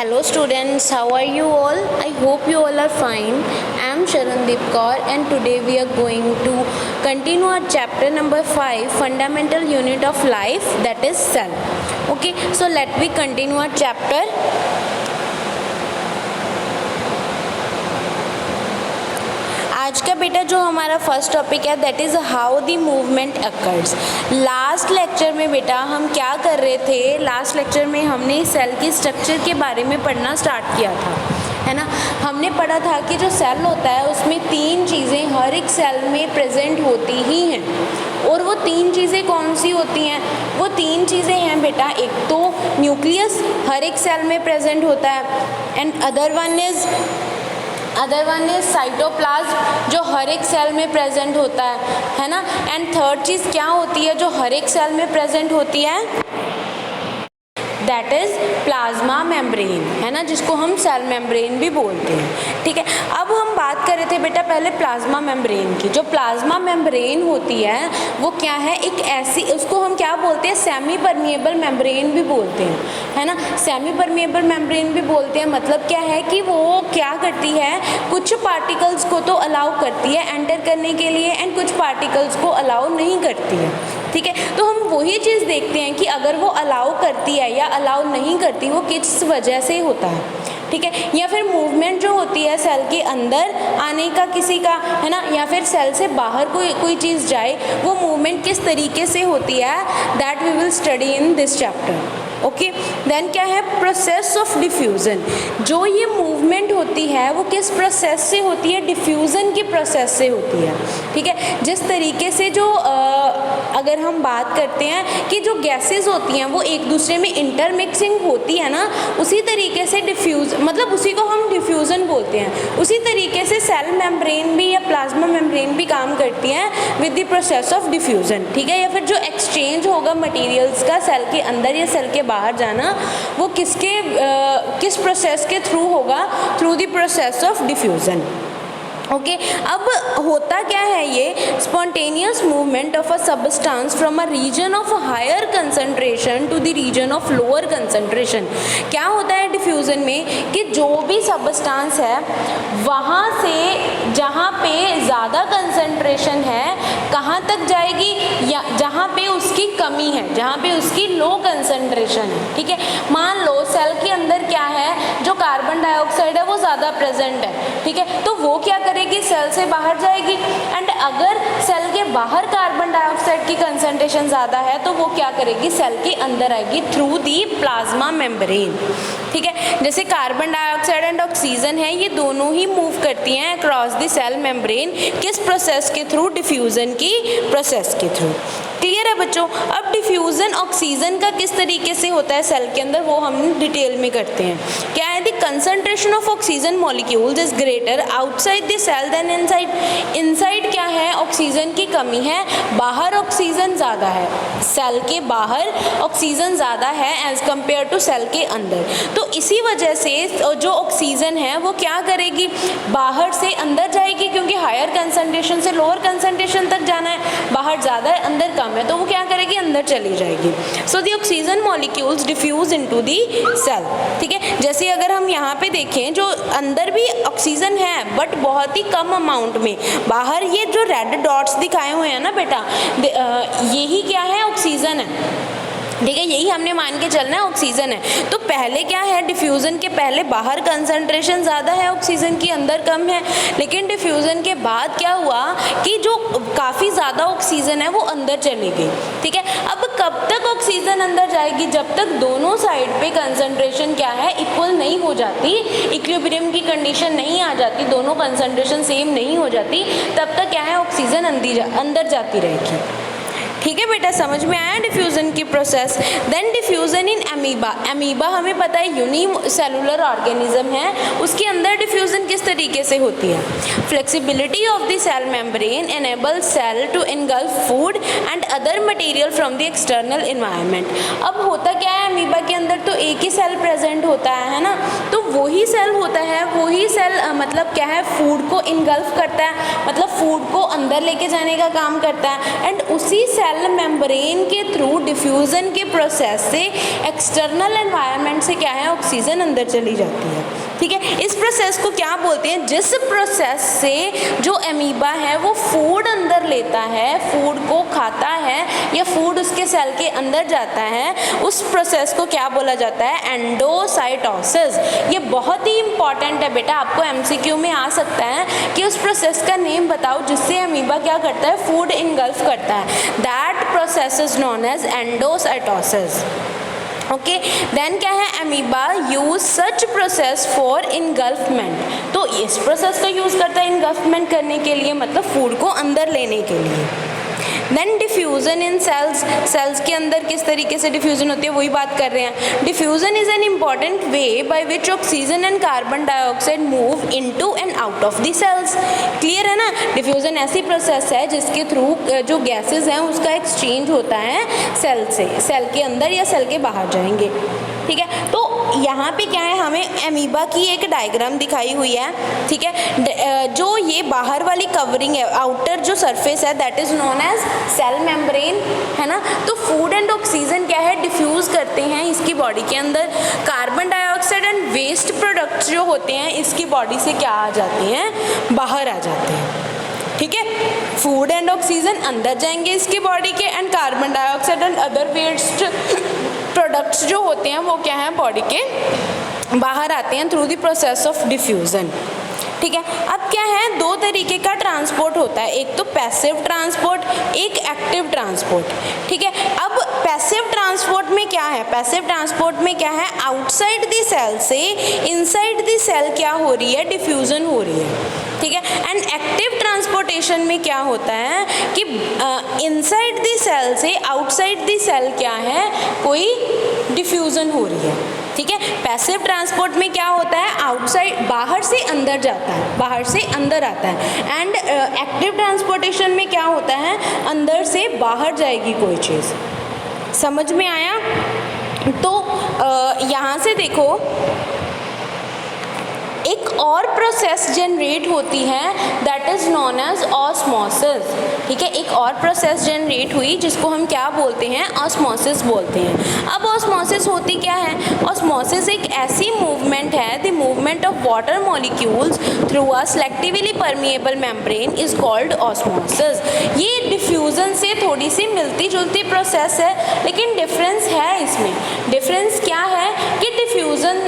Hello students, how are you all? I hope you all are fine. I am Sharandeep Kaur and today we are going to continue our chapter number 5, fundamental unit of life, that is cell. Okay, so let me continue our chapter. आज का बेटा जो हमारा first topic है that is how the movement occurs. Last lecture में बेटा हम क्या कर रहे थे, लास्ट लेक्चर में हमने सेल की स्ट्रक्चर के बारे में पढ़ना स्टार्ट किया था, है ना। हमने पढ़ा था कि जो सेल होता है उसमें तीन चीज़ें हर एक सेल में प्रेजेंट होती ही हैं, और वो तीन चीज़ें कौन सी होती हैं? वो तीन चीज़ें हैं बेटा, एक तो न्यूक्लियस हर एक सेल में प्रेजेंट होता है, and other one is cytoplasm जो हर एक सेल में प्रेजेंट होता है ना। एंड थर्ड चीज़ क्या होती है जो हर एक सेल में प्रेजेंट होती है? दैट इज़ प्लाज्मा मेम्ब्रेन, है ना, जिसको हम सेल मेम्ब्रेन भी बोलते हैं। ठीक है, अब हम बात कर रहे थे बेटा पहले प्लाज्मा मेम्ब्रेन की। जो प्लाज्मा मेम्ब्रेन होती है वो क्या है, एक ऐसी, उसको हम क्या बोलते हैं, सेमी परमिएबल मेम्ब्रेन भी बोलते हैं, है ना। सेमी परमिएबल मेम्ब्रेन भी बोलते हैं, मतलब क्या है कि वो क्या करती है, कुछ पार्टिकल्स को तो अलाउ करती है एंटर करने के लिए एंड कुछ पार्टिकल्स को अलाउ नहीं करती है। ठीक है, तो हम वही चीज़ देखते हैं कि अगर वो अलाउ करती है या अलाउ नहीं करती, वो किस वजह से होता है। ठीक है, या फिर मूवमेंट जो होती है सेल के अंदर आने का किसी का, है ना, या फिर सेल से बाहर कोई चीज़ जाए, वो मूवमेंट किस तरीके से होती है, that we will study in this chapter. Okay, then क्या है, प्रोसेस ऑफ डिफ्यूज़न। जो ये मूवमेंट होती है वो किस प्रोसेस से होती है? डिफ्यूज़न की प्रोसेस से होती है। ठीक है, जिस तरीके से जो अगर हम बात करते हैं कि जो गैसेस होती हैं वो एक दूसरे में इंटरमिक्सिंग होती है ना, उसी तरीके से मतलब उसी को हम डिफ्यूज़न बोलते हैं। उसी तरीके से सेल मेम्ब्रेन भी या प्लाज्मा मेम्ब्रेन भी काम करती हैं with the process of diffusion. ठीक है, या फिर जो एक्सचेंज होगा मटेरियल्स का सेल के अंदर या सेल के बाहर जाना, वो किस प्रोसेस के थ्रू होगा? Through the process of diffusion. Okay, अब होता क्या है ये spontaneous movement of a substance from a region of higher concentration to the region of lower concentration. क्या होता है डिफ्यूज़न में कि जो भी सब्सटेंस है वहाँ से जहाँ पे ज़्यादा कंसंट्रेशन है कहाँ तक जाएगी, या जहाँ पे उसकी कमी है, जहाँ पे उसकी लो कंसंट्रेशन है। ठीक है, मान लो सेल के अंदर क्या है, जो कार्बन डाइऑक्साइड है वो ज़्यादा प्रेजेंट है। ठीक है, तो वो क्या करेगी, सेल से बाहर जाएगी, एंड अगर सेल के बाहर कार्बन डाइऑक्साइड की कंसंट्रेशन ज़्यादा है तो वो क्या करेगी, सेल के अंदर आएगी थ्रू दी प्लाज्मा मेम्ब्रेन। ठीक है, जैसे कार्बन डाइऑक्साइड एंड ऑक्सीजन है, ये दोनों ही मूव करती हैं अक्रॉस द सेल मेम्ब्रेन। किस प्रोसेस के थ्रू? डिफ्यूज़न की प्रोसेस के थ्रू। क्लियर है बच्चों? अब डिफ्यूज़न ऑक्सीजन का किस तरीके से होता है सेल के अंदर, वो हम डिटेल में करते हैं। क्या है, the concentration of oxygen molecules is greater outside the cell than inside. Inside क्या है, ऑक्सीजन की कमी है, बाहर ऑक्सीजन ज़्यादा है। सेल के बाहर ऑक्सीजन ज़्यादा है एज कम्पेयर टू सेल के अंदर। तो इसी वजह से जो ऑक्सीजन है वो क्या करेगी, बाहर से अंदर जाएगी, क्योंकि हायर कंसंट्रेशन से लोअर कंसंट्रेशन तक जाना है, बाहर ज़्यादा है अंदर कम है, तो वो क्या करेगी, अंदर चली जाएगी। So the oxygen molecules diffuse into the cell. ठीक है, जैसे अगर हम यहाँ पे देखें, जो अंदर भी ऑक्सीजन है बट बहुत ही कम अमाउंट में, बाहर ये जो रेड डॉट्स दिखाए हुए हैं ना बेटा, यही क्या है, ऑक्सीजन है। ठीक है, यही हमने मान के चलना है, ऑक्सीजन है। तो पहले क्या है, डिफ्यूज़न के पहले बाहर कंसंट्रेशन ज़्यादा है ऑक्सीजन की, अंदर कम है। लेकिन डिफ्यूज़न के बाद क्या हुआ कि जो काफ़ी ज़्यादा ऑक्सीजन है वो अंदर चली गई। ठीक है, अब कब तक ऑक्सीजन अंदर जाएगी, जब तक दोनों साइड पे कंसंट्रेशन क्या है, इक्वल नहीं हो जाती, इक्विलिब्रियम की कंडीशन नहीं आ जाती, दोनों कंसंट्रेशन सेम नहीं हो जाती, तब तक क्या है, ऑक्सीजन अंदर जाती रहेगी। ठीक है बेटा, समझ में आया डिफ्यूज़न की process. Then diffusion in amoeba. Amoeba हमें पता है यूनिसेलुलर ऑर्गेनिज्म है, उसके अंदर डिफ्यूज़न किस तरीके से होती है? Flexibility of the cell membrane enable cell to engulf food and other material from the external environment. अब होता क्या है, अमीबा के अंदर तो एक ही सेल प्रेजेंट होता है ना, तो वही सेल होता है, वही सेल मतलब क्या है, फूड को इनगल्फ करता है, मतलब फूड को अंदर लेके जाने का काम करता है। एंड उसी सेल मेम्ब्रेन के थ्रू डिफ्यूज़न के प्रोसेस से एक्सटर्नल एनवायरनमेंट से क्या है, ऑक्सीजन अंदर चली जाती है। ठीक है, इस प्रोसेस को क्या बोलते हैं, जिस प्रोसेस से जो अमीबा है वो फूड अंदर लेता है, फूड को खाता है या फूड उसके सेल के अंदर जाता है, उस प्रोसेस को क्या बोला जाता है, एंडोसाइटोसिस। ये बहुत ही इंपॉर्टेंट है बेटा, आपको एमसीक्यू में आ सकता है कि उस प्रोसेस का नेम बताओ जिससे अमीबा क्या करता है, फूड इनगल्फ करता है। That process is known as endocytosis. Okay, then क्या है, amoeba use such process for engulfment. तो इस प्रोसेस का यूज़ करता है इनगल्फमेंट करने के लिए, मतलब फूड को अंदर लेने के लिए। देन डिफ्यूज़न इन सेल्स, सेल्स के अंदर किस तरीके से डिफ्यूज़न होती है वही बात कर रहे हैं। Diffusion is an important way by which oxygen and carbon dioxide move into and out of the cells. Clear है ना, डिफ्यूज़न ऐसी प्रोसेस है जिसके थ्रू जो गैसेज हैं उसका एक्सचेंज होता है सेल से, सेल के अंदर या सेल के बाहर जाएंगे। ठीक है, तो यहाँ पे क्या है, हमें अमीबा की एक डायग्राम दिखाई हुई है। ठीक है, जो ये बाहर वाली कवरिंग है, आउटर जो सरफेस है, that is known as cell membrane, है ना। तो फूड एंड ऑक्सीजन क्या है, डिफ्यूज़ करते हैं इसकी बॉडी के अंदर। Carbon dioxide and waste products जो होते हैं इसकी बॉडी से क्या आ जाते हैं, बाहर आ जाते हैं। ठीक है, फूड एंड ऑक्सीजन अंदर जाएंगे इसकी बॉडी के, and carbon dioxide and other waste products जो होते हैं वो क्या है, बॉडी के बाहर आते हैं through the process of diffusion. ठीक है, अब क्या है, दो तरीके का ट्रांसपोर्ट होता है, एक तो पैसिव ट्रांसपोर्ट, एक एक्टिव ट्रांसपोर्ट। ठीक है, अब पैसिव ट्रांसपोर्ट में क्या है, पैसिव ट्रांसपोर्ट में क्या है, आउटसाइड द सेल से इनसाइड द सेल क्या हो रही है, डिफ्यूज़न हो रही है। ठीक है, एंड एक्टिव ट्रांसपोर्टेशन में क्या होता है कि इनसाइड द सेल से आउटसाइड द सेल क्या है, कोई डिफ्यूज़न हो रही है। ठीक है, पैसिव ट्रांसपोर्ट में क्या होता है, आउटसाइड बाहर से अंदर जाता है, बाहर से अंदर आता है। एंड एक्टिव ट्रांसपोर्टेशन में क्या होता है, अंदर से बाहर जाएगी कोई चीज़। समझ में आया? तो यहाँ से देखो, एक और प्रोसेस जनरेट होती है, that is known as osmosis. ठीक है, एक और प्रोसेस जनरेट हुई जिसको हम क्या बोलते हैं, ऑस्मोसिस बोलते हैं। अब ऑस्मोसिस होती क्या है, ऑस्मोसिस एक ऐसी मूवमेंट है, the movement of water molecules through a selectively permeable membrane is called osmosis. ये डिफ्यूज़न से थोड़ी सी मिलती जुलती प्रोसेस है, लेकिन डिफरेंस है इसमें। डिफरेंस क्या है कि डिफ्यूज़न,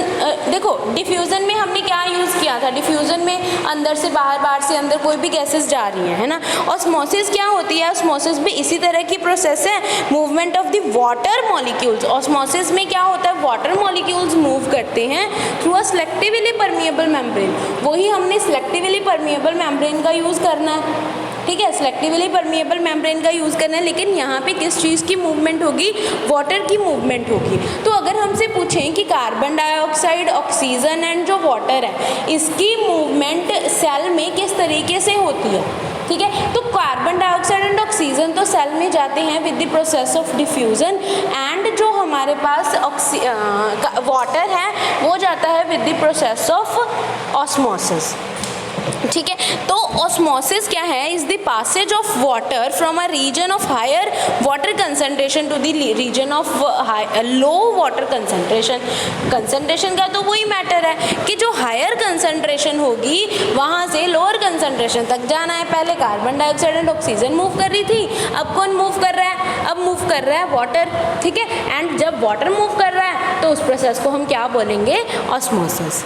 देखो डिफ्यूज़न में हमने क्या यूज़ किया था, डिफ्यूज़न में अंदर से बाहर, बाहर से अंदर कोई भी गैसेस जा रही हैं, है ना। ऑस्मोसिस क्या होती है, ऑस्मोसिस भी इसी तरह की प्रोसेस है, movement of the water molecules. Osmosis में क्या होता है, वाटर मॉलिक्यूल्स मूव करते हैं through a selectively permeable membrane. वही हमने सेलेक्टिवली परमिएबल मेम्ब्रेन का यूज़ करना है। ठीक है, सेलेक्टिवली परमिएबल मेम्ब्रेन का यूज़ करना है, लेकिन यहाँ पे किस चीज़ की मूवमेंट होगी, वाटर की मूवमेंट होगी। तो अगर हमसे पूछें कि कार्बन डाइऑक्साइड, ऑक्सीजन एंड जो वाटर है, इसकी मूवमेंट सेल में किस तरीके से होती है, ठीक है, तो कार्बन डाइऑक्साइड एंड ऑक्सीजन तो सेल में जाते हैं with the process of diffusion, and जो हमारे पास वाटर है वो जाता है with the process of osmosis. ठीक है, तो ऑस्मोसिस क्या है, is the passage of water from a region of higher water concentration to the region of low water concentration. Concentration का तो वही मैटर है कि जो हायर कंसंट्रेशन होगी वहाँ से लोअर कंसंट्रेशन तक जाना है। पहले carbon dioxide and oxygen move कर रही थी, अब कौन मूव कर रहा है, अब मूव कर रहा है वाटर। ठीक है, एंड जब वाटर मूव कर रहा है तो उस प्रोसेस को हम क्या बोलेंगे, ऑस्मोसिस।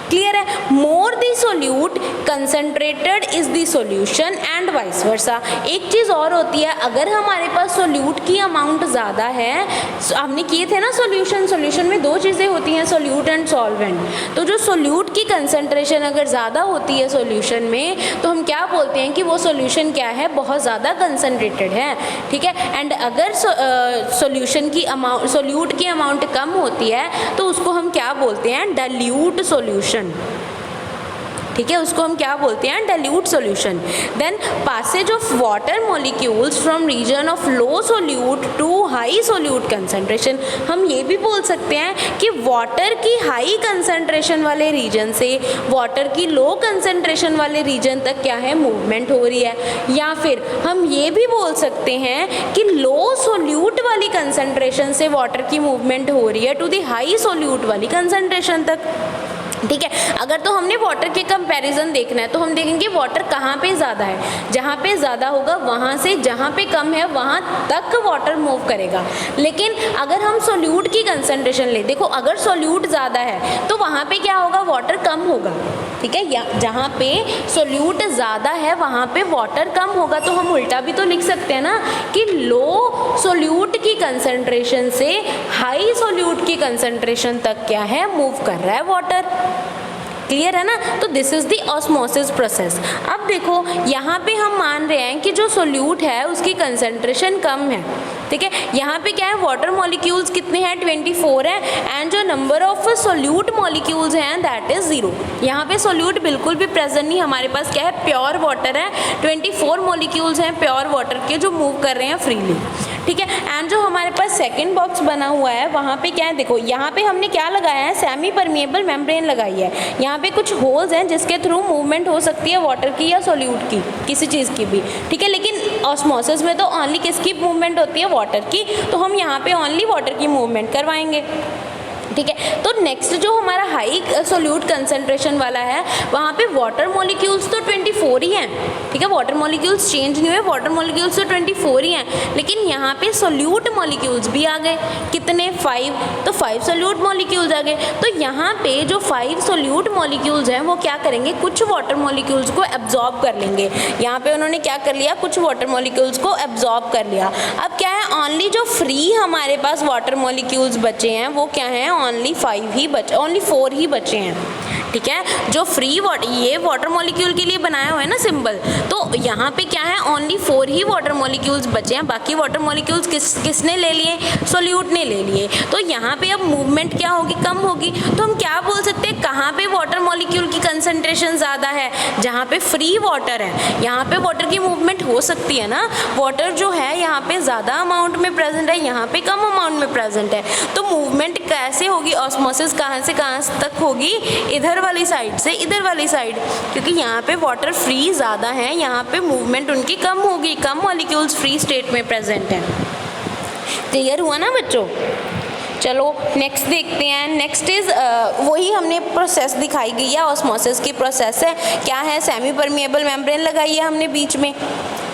क्लियर है, more the solute concentrated is the solution and vice versa. एक चीज़ और होती है, अगर हमारे पास सोल्यूट की अमाउंट ज़्यादा है, हमने किए थे ना सोल्यूशन में दो चीज़ें होती हैं, सोल्यूट एंड सॉल्वेंट। तो जो सोल्यूट की कंसनट्रेशन अगर ज़्यादा होती है सोल्यूशन में, तो हम क्या बोलते हैं कि वो सोल्यूशन क्या है, बहुत ज़्यादा कंसनट्रेटेड है। ठीक है, एंड अगर सोल्यूट की अमाउंट कम होती है तो उसको हम क्या बोलते हैं, डाइल्यूट सोल्यूशन। ठीक है, उसको हम क्या बोलते हैं, dilute solution. Then passage of water molecules from region of low solute to high solute concentration. हम ये भी बोल सकते हैं कि वाटर की हाई कंसंट्रेशन वाले रीजन से वाटर की लो कंसंट्रेशन वाले रीजन तक क्या है, मूवमेंट हो रही है। या फिर हम ये भी बोल सकते हैं कि लो सोल्यूट वाली कंसंट्रेशन से वाटर की मूवमेंट हो रही है टू दी हाई सोल्यूट वाली कंसंट्रेशन तक। ठीक है, अगर तो हमने वाटर के कंपैरिजन देखना है तो हम देखेंगे वाटर कहाँ पे ज़्यादा है, जहाँ पे ज़्यादा होगा वहाँ से जहाँ पे कम है वहाँ तक वाटर मूव करेगा। लेकिन अगर हम सोल्यूट की कंसंट्रेशन ले, देखो अगर सोल्यूट ज़्यादा है तो वहाँ पे क्या होगा, वाटर कम होगा। ठीक है, या जहाँ पे सोल्यूट ज़्यादा है वहाँ पे वाटर कम होगा। तो हम उल्टा भी तो लिख सकते हैं ना कि लो सोल्यूट की कंसंट्रेशन से हाई सोल्यूट की कंसंट्रेशन तक क्या है, मूव कर रहा है वाटर। क्लियर है ना। तो this is the osmosis process. अब देखो यहाँ पे हम मान रहे हैं कि जो सोल्यूट है उसकी कंसंट्रेशन कम है। ठीक है, यहाँ पे क्या है, वाटर मॉलिक्यूल्स कितने हैं, 24 है, एंड जो नंबर ऑफ सोल्यूट मॉलिक्यूल्स हैं दैट इज 0। यहाँ पे सोल्यूट बिल्कुल भी प्रेजेंट नहीं, हमारे पास क्या है, प्योर वाटर है। 24 मॉलिक्यूल्स हैं प्योर वाटर के जो मूव कर रहे हैं फ्रीली। ठीक है, एंड जो हमारे पास सेकंड बॉक्स बना हुआ है वहाँ पे क्या है, देखो यहाँ पे हमने क्या लगाया है, सेमी परमिएबल मेम्ब्रेन लगाई है। यहाँ पे कुछ होल्स हैं जिसके थ्रू मूवमेंट हो सकती है वाटर की या सोल्यूट की, किसी चीज़ की भी। ठीक है, लेकिन ऑस्मोसिस में तो ओनली किसकी मूवमेंट होती है, वाटर की। तो हम यहाँ पे ओनली वाटर की मूवमेंट करवाएंगे। ठीक है, तो नेक्स्ट जो हमारा हाई सोल्यूट कंसंट्रेशन वाला है वहाँ पे वाटर मॉलिक्यूल्स तो 24 ही हैं। ठीक है, वाटर मॉलिक्यूल्स चेंज नहीं हुए, वाटर मॉलिक्यूल्स तो 24 ही हैं। लेकिन यहाँ पे सोल्यूट मॉलिक्यूल्स भी आ गए, कितने, 5। तो 5 सोल्यूट मॉलिक्यूल्स आ गए। तो यहाँ पे जो 5 सोल्यूट मॉलिक्यूल्स हैं वो क्या करेंगे, कुछ वाटर मॉलिक्यूल्स को एब्जॉर्ब कर लेंगे। यहाँ पे उन्होंने क्या कर लिया, कुछ वाटर मॉलिक्यूल्स को एब्जॉर्ब कर लिया। अब क्या है, ओनली जो फ्री हमारे पास वाटर मॉलिक्यूल्स बचे हैं वो क्या हैं, ओनली 4 ही बचे हैं। ठीक है, जो फ्री वाटर, ये वाटर मॉलिक्यूल के लिए बनाया हुआ है ना सिंबल, तो यहाँ पे क्या है, ओनली 4 ही वाटर मॉलिक्यूल्स बचे हैं। बाकी वाटर मॉलिक्यूल्स किसने ले लिए, सोल्यूट ने ले लिए। तो यहाँ पे अब मूवमेंट क्या होगी, कम होगी। तो हम क्या बोल सकते हैं, कहाँ पे वाटर मॉलिक्यूल की कंसंट्रेशन ज़्यादा है, जहाँ पे फ्री वाटर है। यहाँ पे वाटर की मूवमेंट हो सकती है ना, वाटर जो है यहाँ पे ज़्यादा अमाउंट में प्रेजेंट है, यहाँ पे कम अमाउंट में प्रेजेंट है। तो मूवमेंट कैसे होगी, ऑस्मोसिस कहाँ से कहाँ तक होगी, इधर वाली साइड से इधर वाली साइड, क्योंकि यहाँ पे वाटर फ्री ज़्यादा है, यहाँ पे मूवमेंट उनकी कम होगी, कम मॉलिक्यूल्स फ्री स्टेट में प्रेजेंट हैं। क्लियर हुआ ना बच्चों। चलो नेक्स्ट देखते हैं। नेक्स्ट इज वही हमने प्रोसेस दिखाई गई है, ऑस्मोसिस की प्रोसेस है। क्या है, सेमी परमिएबल मेम्ब्रेन लगाई है हमने बीच में।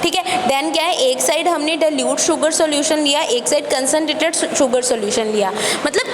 ठीक है, देन क्या है, एक साइड हमने डाइल्यूट शुगर सॉल्यूशन लिया, एक साइड कंसनट्रेटेड शुगर सॉल्यूशन लिया। मतलब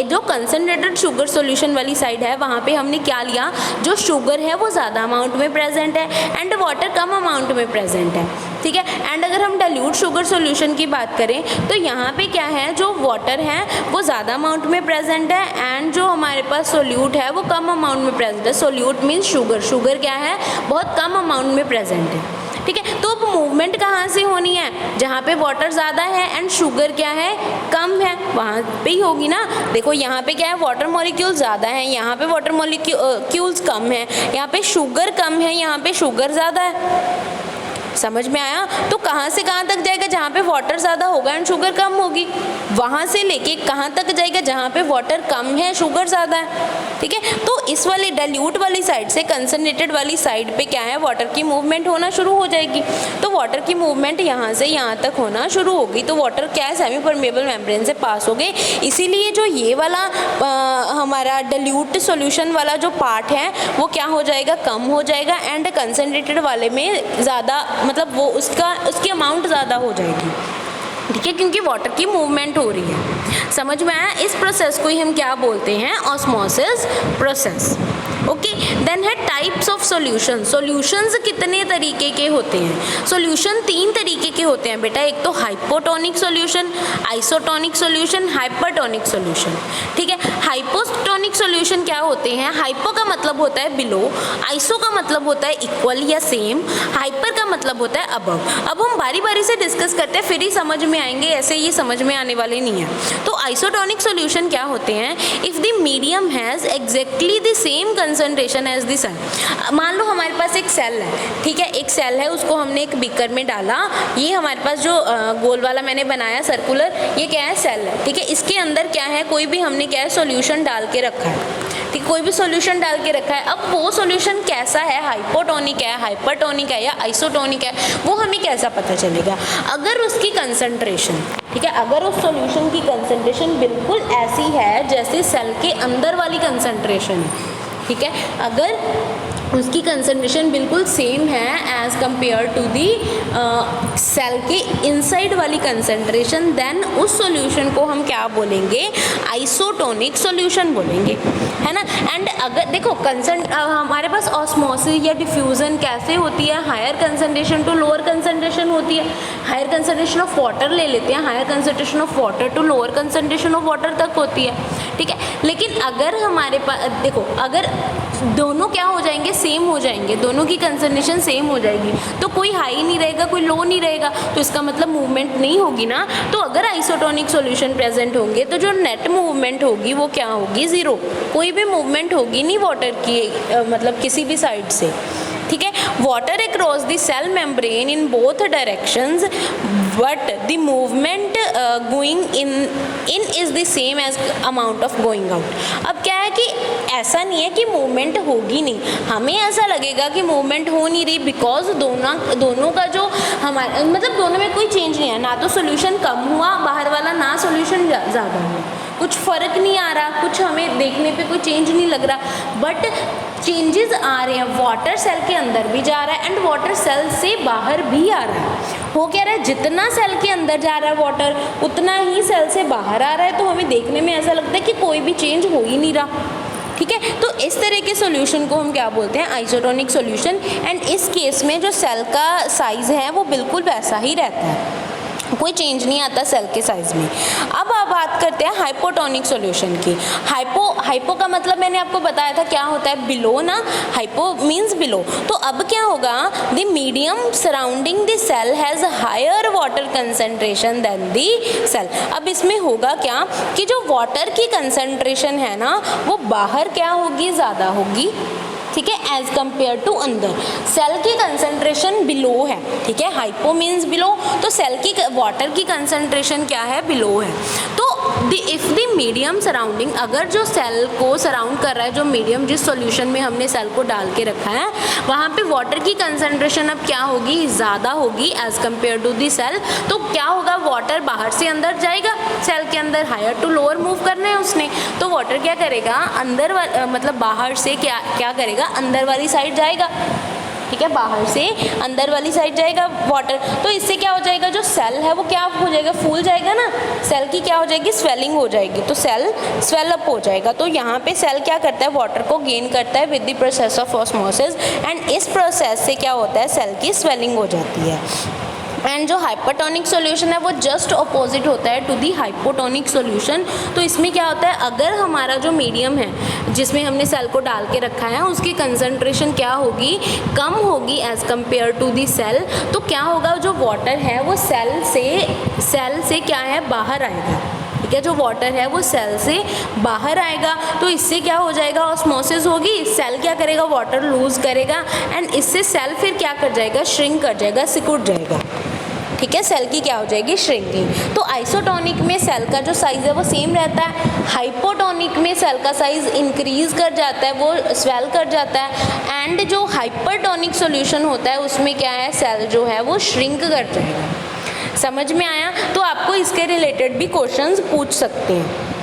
जो कंसनट्रेटेड शुगर सॉल्यूशन वाली साइड है वहाँ पे हमने क्या लिया, जो शुगर है वो ज़्यादा अमाउंट में प्रेजेंट है एंड वाटर कम अमाउंट में प्रेजेंट है। ठीक है, एंड अगर हम डाइल्यूट शुगर सॉल्यूशन की बात करें तो यहाँ पे क्या है, जो वाटर है वो ज़्यादा अमाउंट में प्रेजेंट है एंड जो हमारे पास सोल्यूट है वो कम अमाउंट में प्रेजेंट है। सोल्यूट मीन्स शुगर, शुगर क्या है, बहुत कम अमाउंट में प्रेजेंट है। ठीक है, तो अब मूवमेंट कहाँ से होनी है, जहाँ पे वाटर ज़्यादा है एंड शुगर क्या है, कम है, वहाँ पे ही होगी ना। देखो यहाँ पे क्या है, वाटर मॉलिक्यूल ज़्यादा है, यहाँ पे वाटर मॉलिक्यूल्स कम है, यहाँ पे शुगर कम है, यहाँ पे शुगर ज़्यादा है। समझ में आया। तो कहाँ से कहाँ तक जाएगा, जहाँ पे वाटर ज़्यादा होगा एंड शुगर कम होगी, वहाँ से लेके कहाँ तक जाएगा, जहाँ पे वाटर कम है शुगर ज़्यादा है। ठीक है, तो इस वाली डाइल्यूट वाली साइड से कंसनट्रेटेड वाली साइड पे क्या है, वाटर की मूवमेंट होना शुरू हो जाएगी। तो वाटर की मूवमेंट यहाँ से यहाँ तक होना शुरू होगी। तो वाटर क्या है, सेमी परमेबल मेम्ब्रेन से पास हो गए। इसीलिए जो ये वाला हमारा डाइल्यूट सॉल्यूशन वाला जो पार्ट है वो क्या हो जाएगा, कम हो जाएगा एंड कंसनट्रेटेड वाले में ज़्यादा, मतलब वो उसकी अमाउंट ज़्यादा हो जाएगी। ठीक है, क्योंकि वाटर की मूवमेंट हो रही है। समझ में आया। इस प्रोसेस को ही हम क्या बोलते हैं, ऑस्मोसिस प्रोसेस। ओके, देन है टाइप्स ऑफ सॉल्यूशन। सॉल्यूशंस कितने तरीके के होते हैं, सॉल्यूशन 3 तरीके के होते हैं बेटा। एक तो hypotonic solution, isotonic solution, hypertonic solution. ठीक है, हाइपोटोनिक सॉल्यूशन क्या होते हैं? हाइपो का मतलब होता है बिलो, आइसो का मतलब होता है इक्वल या सेम, हाइपर का मतलब होता है अबव। अब हम बारी बारी से डिस्कस करते हैं, फिर ही समझ में आएंगे, ऐसे ये समझ में आने वाले नहीं है। तो आइसोटोनिक सॉल्यूशन क्या होते हैं? If the medium has exactly the same concentration as the cell. मान लो हमारे पास एक सेल है, ठीक है, एक सेल है, उसको हमने एक बीकर में डाला, ये हमारे पास जो गोल वाला मैंने बनाया सर्कुलर, ये क्या है? सेल है, ठीक है। इसके अंदर क्या है? कोई भी हमने क्या है? सॉल्यूशन डाल के रखा है, ठीक, कोई भी सॉल्यूशन डाल के रखा है। अब वो सॉल्यूशन कैसा है? हाइपोटोनिक है, हाइपरटोनिक है या आइसोटोनिक है, वो हमें कैसा पता चलेगा? अगर उसकी कंसंट्रेशन, ठीक है, अगर उस सॉल्यूशन की कंसंट्रेशन बिल्कुल ऐसी है जैसे सेल के अंदर वाली कंसंट्रेशन है, ठीक है, अगर उसकी कंसंट्रेशन बिल्कुल सेम है as compare to the cell के इनसाइड वाली कंसंट्रेशन, देन उस सॉल्यूशन को हम क्या बोलेंगे? आइसोटोनिक सॉल्यूशन बोलेंगे, है ना। एंड अगर देखो हमारे पास ऑस्मोसिस या डिफ्यूजन कैसे होती है? Higher concentration to lower concentration होती है। हायर कंसंट्रेशन ऑफ वाटर ले लेते हैं, higher concentration of water to lower concentration of water तक होती है, ठीक है। लेकिन अगर हमारे पास देखो, अगर दोनों क्या हो जाएंगे? सेम हो जाएंगे, दोनों की कंसंट्रेशन सेम हो जाएगी, तो कोई हाई नहीं रहेगा, कोई लो नहीं रहेगा, तो इसका मतलब मूवमेंट नहीं होगी ना। तो अगर आइसोटोनिक सॉल्यूशन प्रेजेंट होंगे तो जो नेट मूवमेंट होगी वो क्या होगी? ज़ीरो, कोई भी मूवमेंट होगी नहीं वाटर की, मतलब किसी भी साइड से, ठीक है। Water across the cell membrane in both directions, but the movement going in is the same as amount of going out. अब क्या है कि ऐसा नहीं है कि मूवमेंट होगी नहीं, हमें ऐसा लगेगा कि मूवमेंट हो नहीं रही, बिकॉज दोनों का जो हमारे मतलब दोनों में कोई चेंज नहीं है, ना तो सोल्यूशन कम हुआ बाहर वाला, ना सोल्यूशन ज़्यादा हुआ, कुछ फ़र्क नहीं आ रहा, कुछ हमें देखने पे कोई चेंज नहीं लग रहा, बट चेंजेस आ रहे हैं। वाटर सेल के अंदर भी जा रहा है एंड वाटर सेल से बाहर भी आ रहा है। हो क्या रहा है? जितना सेल के अंदर जा रहा है वाटर, उतना ही सेल से बाहर आ रहा है, तो हमें देखने में ऐसा लगता है कि कोई भी चेंज हो ही नहीं रहा, ठीक है। तो इस तरह के सॉल्यूशन को हम क्या बोलते हैं? Isotonic solution. एंड इस केस में जो सेल का साइज़ है वो बिल्कुल वैसा ही रहता है, कोई चेंज नहीं आता सेल के साइज़ में। अब आप बात करते हैं हाइपोटोनिक सॉल्यूशन की। हाइपो का मतलब मैंने आपको बताया था क्या होता है? बिलो ना, हाइपो मीन्स बिलो। तो अब क्या होगा? The medium surrounding the cell has higher water concentration than the cell. अब इसमें होगा क्या कि जो वाटर की कंसंट्रेशन है ना, वो बाहर क्या होगी? ज़्यादा होगी, ठीक है, एज कंपेयर टू अंदर। सेल की कंसंट्रेशन बिलो है, ठीक है, हाइपो मीन्स बिलो, तो सेल की वाटर की कंसंट्रेशन क्या है? बिलो है। तो इफ़ द मीडियम सराउंडिंग, अगर जो सेल को सराउंड कर रहा है, जो मीडियम जिस सॉल्यूशन में हमने सेल को डाल के रखा है, वहाँ पे वाटर की कंसंट्रेशन अब क्या होगी? ज़्यादा होगी as compare to the cell. तो क्या होगा? वाटर बाहर से अंदर जाएगा, सेल के अंदर हायर टू लोअर मूव करना है उसने, तो वाटर क्या करेगा? अंदर मतलब बाहर से क्या करेगा? अंदर वाली साइड जाएगा, ठीक है, बाहर से अंदर वाली साइड जाएगा वाटर। तो इससे क्या हो जाएगा? जो सेल है वो क्या हो जाएगा? फूल जाएगा ना, सेल की क्या हो जाएगी? स्वेलिंग हो जाएगी, तो सेल स्वेल अप हो जाएगा। तो यहाँ पे सेल क्या करता है? वाटर को गेन करता है with the process of osmosis, and इस प्रोसेस से क्या होता है? सेल की स्वेलिंग हो जाती है। एंड जो हाइपरटोनिक सॉल्यूशन है वो जस्ट अपोजिट होता है टू दी हाइपोटोनिक सॉल्यूशन। तो इसमें क्या होता है? अगर हमारा जो मीडियम है जिसमें हमने सेल को डाल के रखा है, उसकी कंसंट्रेशन क्या होगी? कम होगी as compare to the cell. तो क्या होगा? जो वाटर है वो सेल से क्या है? बाहर आएगा, ठीक है, जो वाटर है वो सेल से बाहर आएगा। तो इससे क्या हो जाएगा? ऑस्मोसिस होगी, सेल क्या करेगा? वाटर लूज करेगा, एंड इससे सेल फिर क्या कर जाएगा? श्रिंक कर जाएगा, सिकुड़ जाएगा, ठीक है, सेल की क्या हो जाएगी? श्रिंकिंग। तो आइसोटोनिक में सेल का जो साइज़ है वो सेम रहता है, हाइपोटोनिक में सेल का साइज़ इंक्रीज कर जाता है, वो स्वेल कर जाता है, एंड जो हाइपरटोनिक सॉल्यूशन होता है उसमें क्या है? सेल जो है वो श्रिंक कर जाएगा। समझ में आया? तो आपको इसके रिलेटेड भी क्वेश्चंस पूछ सकते हैं,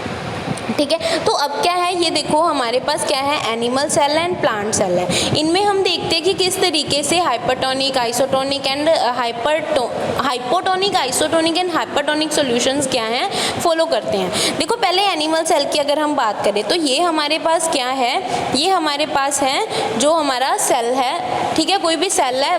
ठीक है। तो अब क्या है? ये देखो हमारे पास क्या है? Animal cell and plant cell है। इनमें हम देखते हैं कि किस तरीके से hypertonic, isotonic and hypotonic, isotonic and hypertonic solutions क्या हैं, फॉलो करते हैं। देखो पहले एनिमल सेल की अगर हम बात करें तो ये हमारे पास क्या है? ये हमारे पास है जो हमारा सेल है, ठीक है, कोई भी सेल है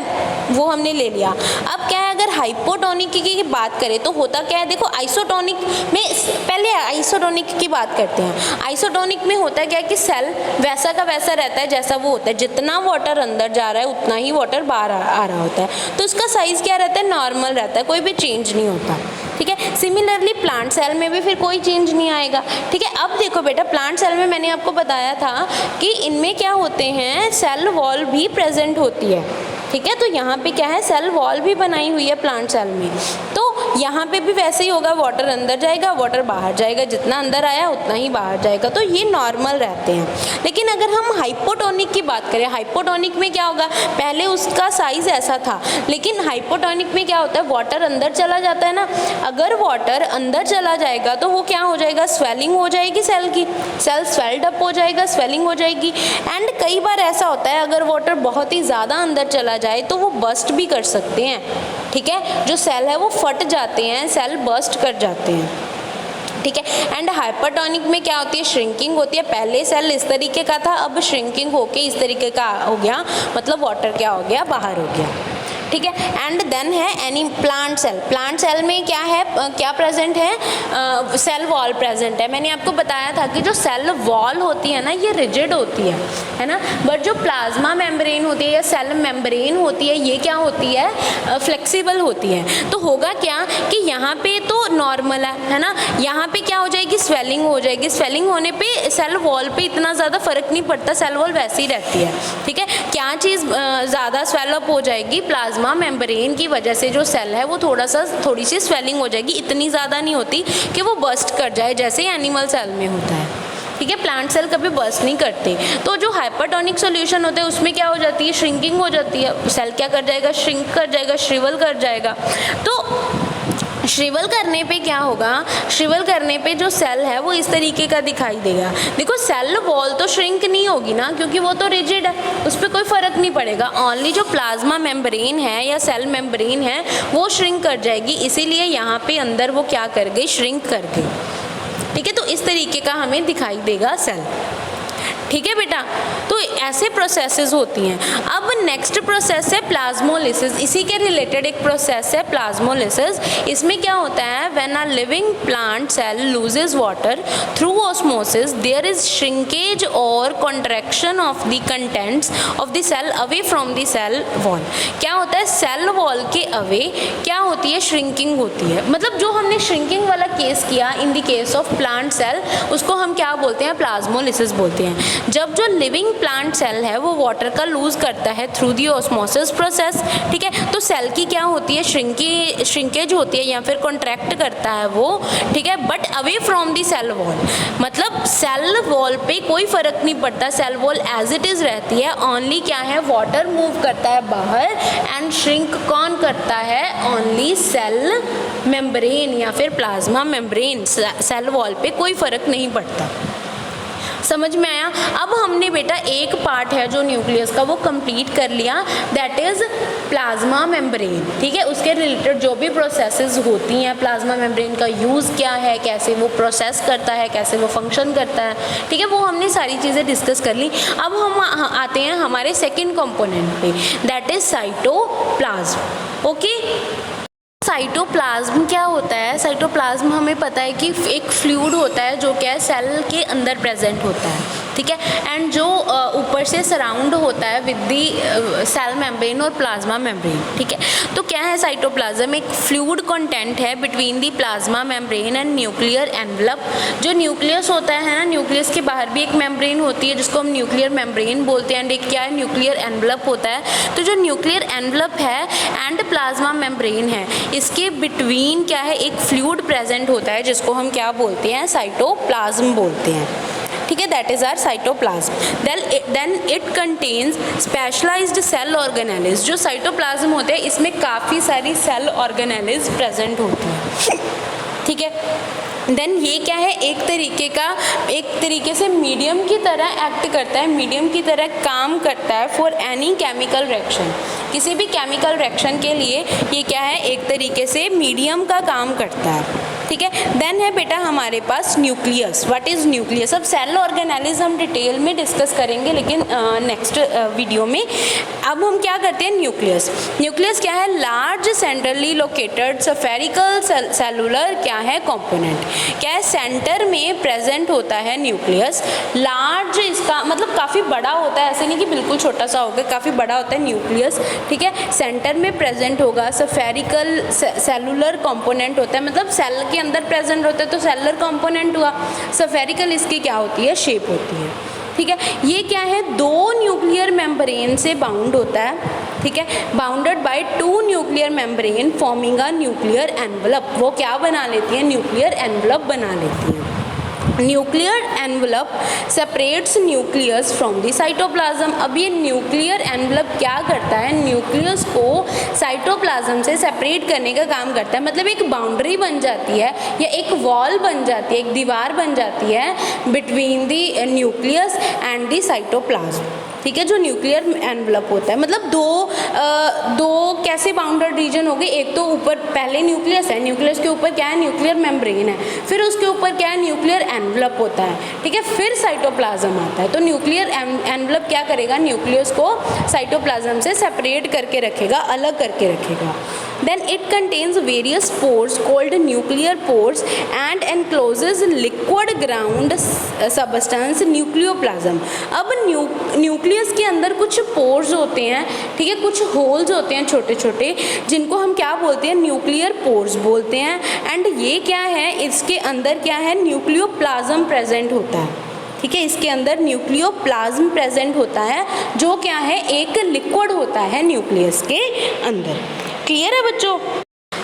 वो हमने ले लिया। अब क्या है? अगर अगर हाइपोटोनिक की बात करें तो होता क्या है, देखो आइसोटोनिक में, पहले आइसोटोनिक की बात करते हैं। आइसोटोनिक में होता क्या है कि सेल वैसा का वैसा रहता है जैसा वो होता है, जितना वाटर अंदर जा रहा है उतना ही वाटर बाहर आ रहा होता है, तो इसका साइज़ क्या रहता है, नॉर्मल रहता है, कोई भी चेंज नहीं होता। ठीक है, सिमिलरली प्लांट सेल में भी फिर कोई चेंज नहीं आएगा। ठीक है, अब देखो बेटा, प्लांट सेल में मैंने आपको बताया था कि इनमें क्या होते हैं, सेल वॉल भी प्रेजेंट होती है। ठीक है, तो यहाँ पे क्या है, सेल वॉल भी बनाई हुई है प्लांट सेल में। तो यहाँ पे भी वैसे ही होगा, वाटर अंदर जाएगा, वाटर बाहर जाएगा, जितना अंदर आया उतना ही बाहर जाएगा, तो ये नॉर्मल रहते हैं। लेकिन अगर हम हाइपोटोनिक की बात करें, हाइपोटोनिक में क्या होगा, पहले उसका साइज़ ऐसा था, लेकिन हाइपोटोनिक में क्या होता है, वाटर अंदर चला जाता है ना, अगर वाटर अंदर चला जाएगा तो वो क्या हो जाएगा, स्वेलिंग हो जाएगी सेल की, सेल स्वेल्ड अप हो जाएगा, स्वेलिंग हो जाएगी। एंड कई बार ऐसा होता है, अगर वाटर बहुत ही ज़्यादा अंदर चला जाए तो वो बस्ट भी कर सकते हैं। ठीक है, जो सेल है वो फट जाते हैं, सेल बस्ट कर जाते हैं। ठीक है, एंड हाइपरटोनिक में क्या होती है, श्रिंकिंग होती है। पहले सेल इस तरीके का था, अब श्रिंकिंग होके इस तरीके का हो गया, मतलब वाटर क्या हो गया, बाहर हो गया। ठीक है, एंड देन है any plant cell. Plant cell में क्या है, क्या प्रेजेंट है, सेल वॉल प्रेजेंट है। मैंने आपको बताया था कि जो सेल वॉल होती है ना, ये रिजिड होती है ना, बट जो प्लाज्मा मेम्ब्रेन होती है या सेल मेम्ब्रेन होती है, ये क्या होती है, फ्लेक्सिबल होती है। तो होगा क्या कि यहाँ पे तो नॉर्मल है ना, यहाँ पे क्या हो जाएगी, स्वेलिंग हो जाएगी। स्वेलिंग होने पे सेल वॉल पे इतना ज़्यादा फर्क नहीं पड़ता, सेल वॉल वैसे ही रहती है। ठीक है, क्या चीज़ ज़्यादा स्वेलअप हो जाएगी, प्लाज्मा मेम्ब्रेन की वजह से जो सेल है वो थोड़ी सी स्वेलिंग हो जाएगी, इतनी ज़्यादा नहीं होती कि वो बस्ट कर जाए, जैसे एनिमल सेल में होता है। ठीक है, प्लांट सेल कभी बस्ट नहीं करते। तो जो हाइपरटोनिक सॉल्यूशन होता है उसमें क्या हो जाती है, श्रिंकिंग हो जाती है, सेल क्या कर जाएगा, श्रिंक कर जाएगा, श्रिवल कर जाएगा। तो श्रिवल करने पे क्या होगा, श्रिवल करने पे जो सेल है वो इस तरीके का दिखाई देगा। देखो सेल वॉल तो श्रिंक नहीं होगी ना, क्योंकि वो तो रिजिड है, उस पर कोई फ़र्क नहीं पड़ेगा। ओनली जो प्लाज्मा मेम्ब्रेन है या सेल मेम्ब्रेन है वो श्रिंक कर जाएगी, इसीलिए यहाँ पे अंदर वो क्या कर गई, श्रिंक कर गई। ठीक है, तो इस तरीके का हमें दिखाई देगा सेल। ठीक है बेटा, तो ऐसे प्रोसेसेस होती हैं। अब नेक्स्ट प्रोसेस है प्लाज्मोलिसिस, इसी के रिलेटेड एक प्रोसेस है प्लाज्मोलिसिस। इसमें क्या होता है, when a living plant cell loses water through osmosis there is shrinkage और contraction of the contents of the cell away from the cell wall. क्या होता है, सेल वॉल के अवे क्या होती है, श्रिंकिंग होती है। मतलब जो हमने श्रिंकिंग वाला केस किया in the case of plant cell, उसको हम क्या बोलते हैं, प्लाज्मोलिसिस बोलते हैं। जब जो लिविंग प्लांट सेल है वो वाटर का लूज करता है थ्रू दी ऑस्मोसिस प्रोसेस। ठीक है, तो सेल की क्या होती है, श्रिंकेज होती है या फिर कॉन्ट्रैक्ट करता है वो। ठीक है, but away from the cell wall, मतलब सेल वॉल पे कोई फर्क नहीं पड़ता, cell wall as it is रहती है। ओनली क्या है, वाटर मूव करता है बाहर, एंड श्रिंक कौन करता है, ओनली सेल मेम्ब्रेन या फिर प्लाज्मा मेम्ब्रेन। सेल वॉल पे कोई फर्क नहीं पड़ता। समझ में आया। अब हमने बेटा एक पार्ट है जो न्यूक्लियस का वो कंप्लीट कर लिया, दैट इज़ प्लाज्मा मेम्ब्रेन। ठीक है, उसके रिलेटेड जो भी प्रोसेसेस होती हैं, प्लाज्मा मेम्ब्रेन का यूज़ क्या है, कैसे वो प्रोसेस करता है, कैसे वो फंक्शन करता है। ठीक है, वो हमने सारी चीज़ें डिस्कस कर ली। अब हम आते हैं हमारे सेकेंड कंपोनेंट पे, that is cytoplasm. Okay, cytoplasm क्या होता है, साइटोप्लाज्म हमें पता है कि एक फ्लूइड होता है जो क्या है, सेल के अंदर प्रेजेंट होता है। ठीक है, एंड जो ऊपर से सराउंड होता है विद दी सेल मेम्ब्रेन और प्लाज्मा मेम्ब्रेन। ठीक है, तो क्या है साइटोप्लाज्म, एक फ्लूइड कंटेंट है between the plasma membrane and nuclear envelope. जो न्यूक्लियस होता है ना, न्यूक्लियस के बाहर भी एक मेम्ब्रेन होती है जिसको हम न्यूक्लियर मेम्ब्रेन बोलते हैं, एंड एक क्या है, न्यूक्लियर एनवलप होता है। तो जो न्यूक्लियर एनवलप है एंड प्लाज्मा मेम्ब्रेन है, इसके बिटवीन क्या है, एक फ्लूइड प्रेजेंट होता है जिसको हम क्या बोलते हैं, साइटोप्लाज्म बोलते हैं। ठीक है, that is our cytoplasm. Then it contains specialised cell organelles. जो साइटोप्लाज्म होते हैं इसमें काफ़ी सारी सेल ऑर्गेनेलिज प्रेजेंट होती हैं। ठीक है, देन ये क्या है, एक तरीके से मीडियम की तरह एक्ट करता है, मीडियम की तरह काम करता है फॉर एनी केमिकल रिएक्शन। किसी भी केमिकल रिएक्शन के लिए ये क्या है, एक तरीके से मीडियम का काम करता है। ठीक है। देन है बेटा हमारे पास न्यूक्लियस। What is nucleus? अब सेल ऑर्गेनेलिज्म हम डिटेल में डिस्कस करेंगे लेकिन नेक्स्ट वीडियो में। अब हम क्या करते हैं, न्यूक्लियस। न्यूक्लियस क्या है? Large centrally located spherical cellular क्या है, कंपोनेंट। क्या है? सेंटर में प्रेजेंट होता है न्यूक्लियस। लार्ज इसका मतलब काफ़ी बड़ा होता है, ऐसे नहीं कि बिल्कुल छोटा सा होगा, काफ़ी बड़ा होता है न्यूक्लियस, ठीक है। सेंटर में प्रेजेंट होगा, स्फेरिकल सेलुलर कंपोनेंट होता है, मतलब सेल के अंदर प्रेजेंट होता है तो सेलुलर कंपोनेंट हुआ। स्फेरिकल इसकी क्या होती है, शेप होती है, ठीक है। ये क्या है, दो न्यूक्लियर मेम्ब्रेन से बाउंड होता है, ठीक है। Bounded by two nuclear membrane forming a nuclear envelope. वो क्या बना लेती है, न्यूक्लियर एनवलप बना लेती है। Nuclear envelope separates nucleus from the cytoplasm. अब ये न्यूक्लियर एनवलप क्या करता है, न्यूक्लियस को साइटोप्लाज्म से सेपरेट करने का काम करता है। मतलब एक बाउंड्री बन जाती है या एक वॉल बन जाती है, एक दीवार बन जाती है between the nucleus and the cytoplasm, ठीक है। जो न्यूक्लियर एनवलप होता है, मतलब दो कैसे बाउंडेड रीजन हो गए, एक तो ऊपर पहले न्यूक्लियस है, न्यूक्लियस के ऊपर क्या है, न्यूक्लियर मेम्ब्रेन है, फिर उसके ऊपर क्या है, न्यूक्लियर एनवलप होता है, ठीक है। फिर साइटोप्लाज्म आता है। तो न्यूक्लियर एनवलप क्या करेगा, न्यूक्लियस को साइटोप्लाज्म से सेपरेट करके रखेगा, अलग करके रखेगा। Then it contains various pores called nuclear pores and encloses liquid ground substance nucleoplasm। अब न्यूक्लियस के अंदर कुछ पोर्स होते हैं, ठीक है, कुछ होल्स होते हैं छोटे छोटे, जिनको हम क्या बोलते हैं, न्यूक्लियर पोर्स बोलते हैं। एंड ये क्या है, इसके अंदर क्या है, न्यूक्लियोप्लाज्म प्रेजेंट होता है, ठीक है। इसके अंदर न्यूक्लियोप्लाज्म प्रेजेंट होता है, जो क्या है, एक लिक्विड होता है न्यूक्लियस के अंदर। क्लियर है बच्चों?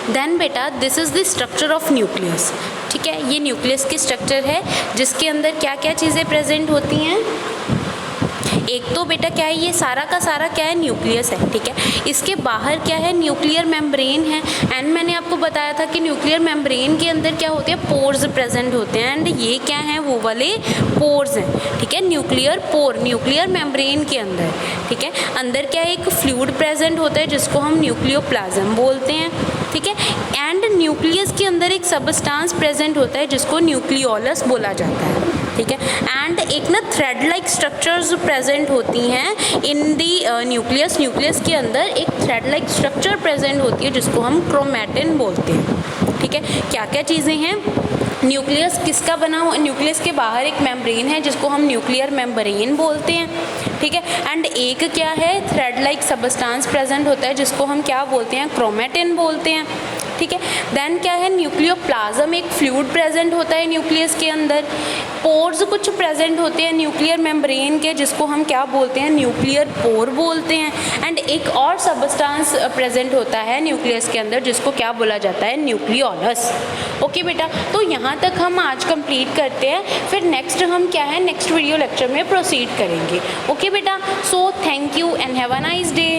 देन बेटा this is the structure of nucleus, ठीक है। ये न्यूक्लियस की स्ट्रक्चर है जिसके अंदर क्या क्या चीज़ें प्रेजेंट होती हैं। एक तो बेटा क्या है, ये सारा का सारा क्या है, न्यूक्लियस है, ठीक है। इसके बाहर क्या है, न्यूक्लियर मेम्ब्रेन है। एंड मैंने आपको बताया था कि न्यूक्लियर मेम्ब्रेन के अंदर क्या होते हैं, पोर्स प्रेजेंट होते हैं। एंड ये क्या है, वो वाले पोर्स हैं, ठीक है। न्यूक्लियर पोर, न्यूक्लियर मेम्ब्रेन के अंदर, ठीक है, अंदर क्या है, एक फ्लूइड प्रेजेंट होता है जिसको हम न्यूक्लियोप्लाज्म बोलते हैं, ठीक है। एंड न्यूक्लियस के अंदर एक सबस्टांस प्रेजेंट होता है जिसको न्यूक्लियोलस बोला जाता है, ठीक है। एंड एक ना थ्रेड लाइक स्ट्रक्चर्स प्रेजेंट होती हैं इन दी न्यूक्लियस। न्यूक्लियस के अंदर एक थ्रेड लाइक स्ट्रक्चर प्रेजेंट होती है जिसको हम क्रोमैटिन बोलते हैं, ठीक है। क्या क्या चीज़ें हैं, न्यूक्लियस किसका बना हुआ, न्यूक्लियस के बाहर एक मेम्ब्रेन है जिसको हम न्यूक्लियर मेम्ब्रेन बोलते हैं, ठीक है। एंड एक क्या है, थ्रेड लाइक सबस्टांस प्रेजेंट होता है जिसको हम क्या बोलते हैं, क्रोमैटिन बोलते हैं, ठीक है। देन क्या है, न्यूक्लियोप्लाज्म, एक फ्लूइड प्रेजेंट होता है न्यूक्लियस के अंदर। पोर्स कुछ प्रेजेंट होते हैं न्यूक्लियर मेम्ब्रेन के जिसको हम क्या बोलते हैं, न्यूक्लियर पोर बोलते हैं। एंड एक और सबस्टांस प्रेजेंट होता है न्यूक्लियस के अंदर जिसको क्या बोला जाता है, न्यूक्लियोलस। ओके बेटा, तो यहाँ तक हम आज कंप्लीट करते हैं, फिर नेक्स्ट हम क्या है, नेक्स्ट वीडियो लेक्चर में प्रोसीड करेंगे। ओके बेटा, so thank you and have a nice day.